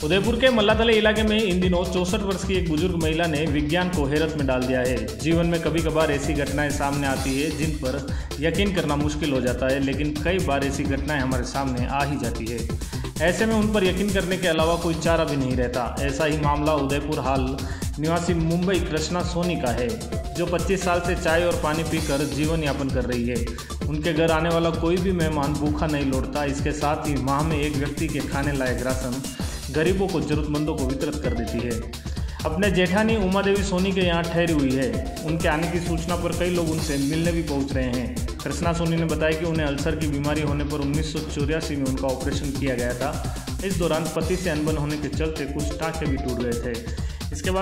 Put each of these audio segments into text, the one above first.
उदयपुर के मल्लातले इलाके में इन दिनों 64 वर्ष की एक बुजुर्ग महिला ने विज्ञान को हैरत में डाल दिया है। जीवन में कभी कभार ऐसी घटनाएं सामने आती है जिन पर यकीन करना मुश्किल हो जाता है, लेकिन कई बार ऐसी घटनाएं हमारे सामने आ ही जाती है। ऐसे में उन पर यकीन करने के अलावा कोई चारा भी नहीं रहता। ऐसा ही मामला उदयपुर हाल निवासी मुंबई कृष्णा सोनी का है, जो 25 साल से चाय और पानी पीकर जीवन यापन कर रही है। उनके घर आने वाला कोई भी मेहमान भूखा नहीं लौटता। इसके साथ ही माह में एक व्यक्ति के खाने लायक राशन गरीबों को जरूरतमंदों को वितरित कर देती है। अपने जेठानी उमा देवी सोनी के यहाँ ठहरी हुई है। उनके आने की सूचना पर कई लोग उनसे मिलने भी पहुँच रहे हैं। कृष्णा सोनी ने बताया कि उन्हें अल्सर की बीमारी होने पर 1984 में उनका ऑपरेशन किया गया था। इस दौरान पति से अनबन होने के चलते कुछ टाँके भी टूट गए थे।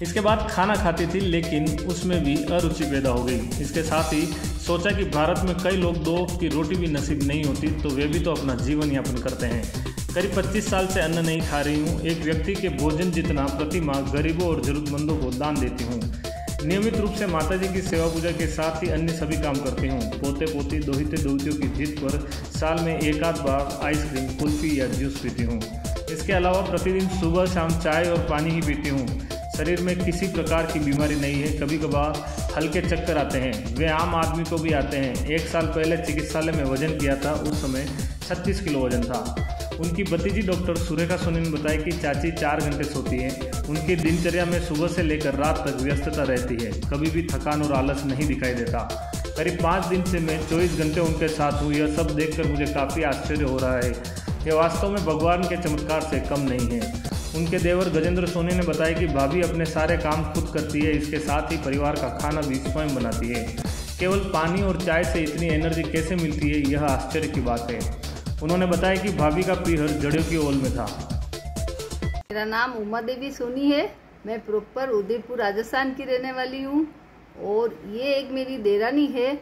इसके बाद खाना खाती थी, लेकिन उसमें भी अरुचि पैदा हो गई। इसके साथ ही सोचा कि भारत में कई लोग दो वक्त की रोटी भी नसीब नहीं होती, तो वे भी तो अपना जीवन यापन करते हैं। करीब 25 साल से अन्न नहीं खा रही हूँ। एक व्यक्ति के भोजन जितना प्रति माह गरीबों और जरूरतमंदों को दान देती हूँ। नियमित रूप से माताजी की सेवा पूजा के साथ ही अन्य सभी काम करती हूँ। पोते पोती दोहिते दोहितियों की जिद पर साल में एक आध बार आइसक्रीम, कुल्फी या जूस पीती हूँ। इसके अलावा प्रतिदिन सुबह शाम चाय और पानी ही पीती हूँ। शरीर में किसी प्रकार की बीमारी नहीं है। कभी कभार हल्के चक्कर आते हैं, वे आम आदमी को भी आते हैं। 1 साल पहले चिकित्सालय में वजन किया था, उस समय 36 किलो वजन था। उनकी भतीजी डॉक्टर सुरेखा सोनी ने बताया कि चाची 4 घंटे सोती हैं। उनकी दिनचर्या में सुबह से लेकर रात तक व्यस्तता रहती है। कभी भी थकान और आलस नहीं दिखाई देता। करीब 5 दिन से मैं 24 घंटे उनके साथ हूँ। यह सब देखकर मुझे काफ़ी आश्चर्य हो रहा है। यह वास्तव में भगवान के चमत्कार से कम नहीं है। उनके देवर गजेंद्र सोनी ने बताया कि भाभी अपने सारे काम खुद करती है। इसके साथ ही परिवार का खाना भी स्वयं बनाती है। केवल पानी और चाय से इतनी एनर्जी कैसे मिलती है, यह आश्चर्य की बात है। उन्होंने बताया कि भाभी का पीहर जड़ियों की ओल में था। मेरा नाम उमा देवी सोनी है। मैं प्रॉपर उदयपुर राजस्थान की रहने वाली हूँ। और ये एक मेरी देरानी है,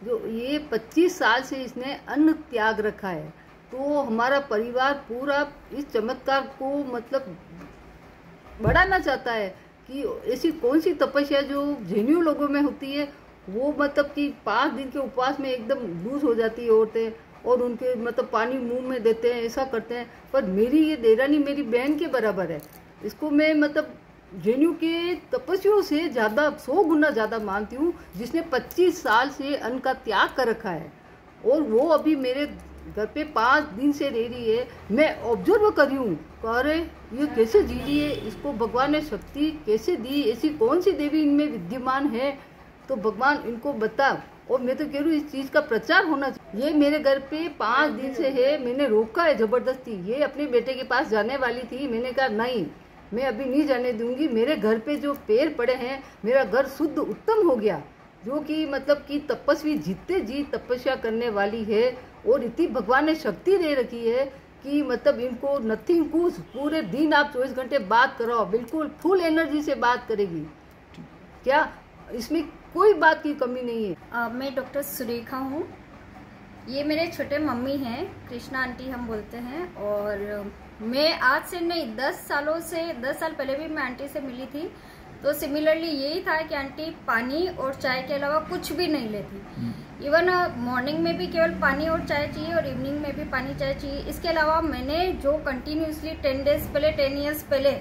जो ये 25 साल से इसने अन्न त्याग रखा है। तो हमारा परिवार पूरा इस चमत्कार को मतलब बढ़ाना चाहता है कि ऐसी कौन सी तपस्या जो जैनियों लोगों में होती है, वो मतलब कि 5 दिन के उपवास में एकदम लूज हो जाती है औरतें, और उनके मतलब पानी मुंह में देते हैं, ऐसा करते हैं। पर मेरी ये देरानी मेरी बहन के बराबर है। इसको मैं मतलब जैनियों के तपस्वियों से ज़्यादा 100 गुना ज़्यादा मानती हूँ, जिसने 25 साल से अन्न का त्याग कर रखा है। और वो अभी मेरे घर पे 5 दिन से रह रही है। मैं ऑब्जर्व कर रही हूँ, अरे ये कैसे जी रही है, इसको भगवान ने शक्ति कैसे दी, ऐसी कौन सी देवी इनमें विद्यमान है, तो भगवान इनको बता। और मैं तो कह रही हूँ इस चीज़ का प्रचार होना चाहिए। ये मेरे घर पे 5 दिन से है, मैंने रोका है ज़बरदस्ती। ये अपने बेटे के पास जाने वाली थी, मैंने कहा नहीं, मैं अभी नहीं जाने दूंगी। मेरे घर पे जो पैर पड़े हैं, मेरा घर शुद्ध उत्तम हो गया। जो कि मतलब कि तपस्वी जीते जी तपस्या करने वाली है, और इतनी भगवान ने शक्ति दे रखी है कि मतलब इनको नथिंग कुछ, पूरे दिन आप 24 घंटे बात करो, बिल्कुल फुल एनर्जी से बात करेगी। क्या इसमें कोई बात की कमी नहीं है। मैं डॉक्टर सुरेखा हूँ। ये मेरे छोटे मम्मी हैं, कृष्णा आंटी हम बोलते हैं। और मैं आज से नहीं 10 साल पहले भी मैं आंटी से मिली थी। तो सिमिलरली यही था कि आंटी पानी और चाय के अलावा कुछ भी नहीं लेती। इवन मॉर्निंग में भी केवल पानी और चाय चाहिए, और इवनिंग में भी पानी चाय चाहिए। इसके अलावा मैंने जो कंटिन्यूसली 10 ईयर्स पहले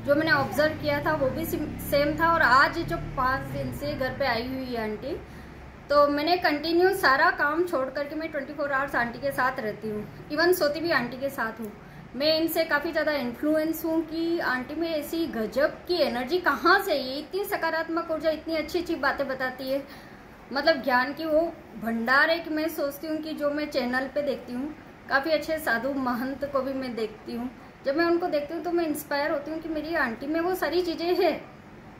जो मैंने ऑब्जर्व किया था, वो भी सेम था। और आज जो 5 दिन से घर पे आई हुई है आंटी, तो मैंने कंटिन्यू सारा काम छोड़ करके मैं 24 आवर्स आंटी के साथ रहती हूँ। इवन सोती भी आंटी के साथ हूँ। मैं इनसे काफ़ी ज़्यादा इन्फ्लुएंस हूँ कि आंटी में ऐसी गजब की एनर्जी कहाँ से, ये इतनी सकारात्मक ऊर्जा, इतनी अच्छी अच्छी बातें बताती है। मतलब ज्ञान की वो भंडार है कि मैं सोचती हूँ कि जो मैं चैनल पे देखती हूँ, काफ़ी अच्छे साधु महंत को भी मैं देखती हूँ। जब मैं उनको देखती हूँ तो मैं इंस्पायर होती हूँ कि मेरी आंटी में वो सारी चीज़ें हैं।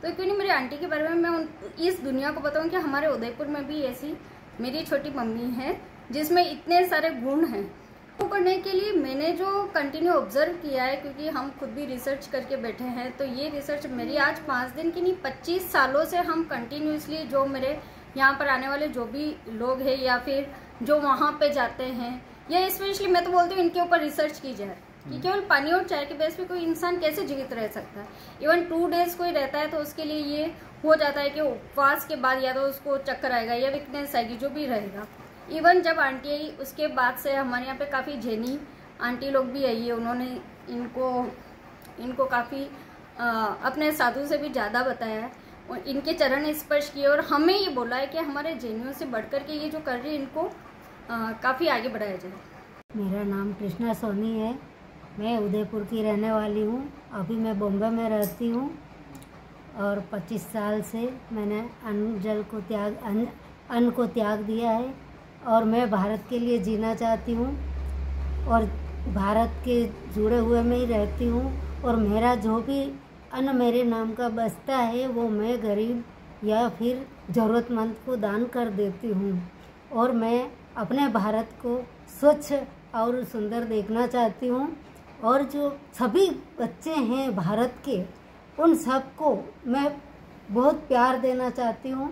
तो क्यों नहीं मेरी आंटी के बारे में मैं इस दुनिया को बताऊँ कि हमारे उदयपुर में भी ऐसी मेरी छोटी मम्मी है जिसमें इतने सारे गुण हैं। वो करने के लिए मैंने जो कंटिन्यू ऑब्जर्व किया है, क्योंकि हम खुद भी रिसर्च करके बैठे हैं, तो ये रिसर्च मेरी आज 5 दिन की नहीं 25 सालों से हम कंटिन्यूसली, जो मेरे यहाँ पर आने वाले जो भी लोग हैं या फिर जो वहाँ पे जाते हैं, या स्पेशली मैं तो बोलती हूँ इनके ऊपर रिसर्च की जाए कि केवल पानी और चाय के बेस पे कोई इंसान कैसे जीवित रह सकता है। इवन 2 डेज कोई रहता है तो उसके लिए ये हो जाता है कि उपवास के बाद या तो उसको चक्कर आएगा या वीकनेस आएगी, जो भी रहेगा। इवन जब आंटी आई उसके बाद से हमारे यहाँ पे काफ़ी जैनी आंटी लोग भी आई है, उन्होंने इनको इनको काफ़ी अपने साधु से भी ज़्यादा बताया है और इनके चरण स्पर्श किए और हमें ये बोला है कि हमारे जैनियों से बढ़कर के ये जो कर रही है इनको काफ़ी आगे बढ़ाया जाए। मेरा नाम कृष्णा सोनी है। मैं उदयपुर की रहने वाली हूँ। अभी मैं बॉम्बे में रहती हूँ और 25 साल से मैंने अन्न को त्याग दिया है और मैं भारत के लिए जीना चाहती हूँ और भारत के जुड़े हुए में ही रहती हूँ और मेरा जो भी अन्न मेरे नाम का बचता है वो मैं गरीब या फिर ज़रूरतमंद को दान कर देती हूँ और मैं अपने भारत को स्वच्छ और सुंदर देखना चाहती हूँ और जो सभी बच्चे हैं भारत के उन सबको मैं बहुत प्यार देना चाहती हूँ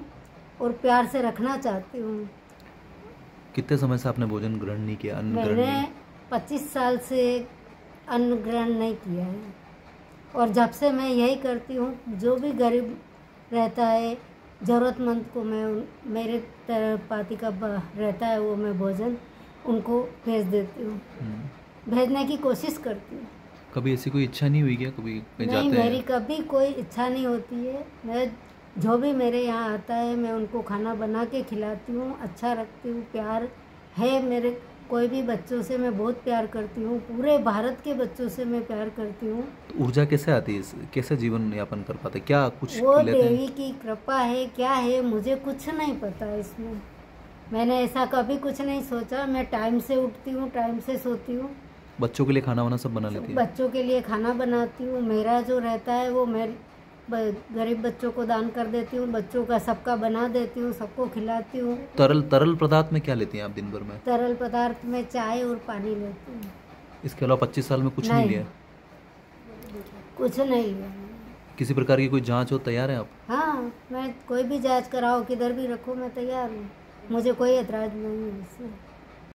और प्यार से रखना चाहती हूँ। कितने समय से आपने भोजन ग्रहण नहीं किया, अन्न ग्रहण नहीं? मैंने 25 साल से अन्न ग्रहण नहीं किया है और जब से मैं यही करती हूँ, जो भी गरीब रहता है ज़रूरतमंद को मैं मेरे पाती का रहता है वो मैं भोजन उनको भेज देती हूँ, भेजने की कोशिश करती हूँ। कभी ऐसी कोई इच्छा नहीं हुई क्या, कभी कहीं जाते हैं? नहीं, मेरी कभी कोई इच्छा नहीं होती है। मैं जो भी मेरे यहाँ आता है मैं उनको खाना बना के खिलाती हूँ, अच्छा रखती हूँ, प्यार है मेरे कोई भी बच्चों से मैं बहुत प्यार करती हूँ, पूरे भारत के बच्चों से मैं प्यार करती हूँ। तो ऊर्जा कैसे आती है, कैसे जीवन यापन कर पाते, क्या कुछ वो लेते हैं? देवी की कृपा है, क्या है मुझे कुछ नहीं पता इसमें। मैंने ऐसा कभी कुछ नहीं सोचा। मैं टाइम से उठती हूँ, टाइम से सोती हूँ। बच्चों के लिए खाना वाना सब बना लेती है? बच्चों के लिए खाना बनाती हूँ। मेरा जो रहता है वो मैं गरीब बच्चों को दान कर देती हूँ, बच्चों का सबका बना देती हूँ, सबको खिलाती हूँ। तरल पदार्थ में क्या लेती हैं आप दिन भर में? तरल पदार्थ में चाय और पानी लेती हूँ। इसके अलावा 25 साल में कुछ नहीं लिया? कुछ नहीं लिया। किसी प्रकार की कोई जांच हो तैयार है आप? हाँ, मैं कोई भी जांच कराओ, किधर भी रखो, मैं तैयार हूँ। मुझे कोई एतराज़ नहीं है इससे।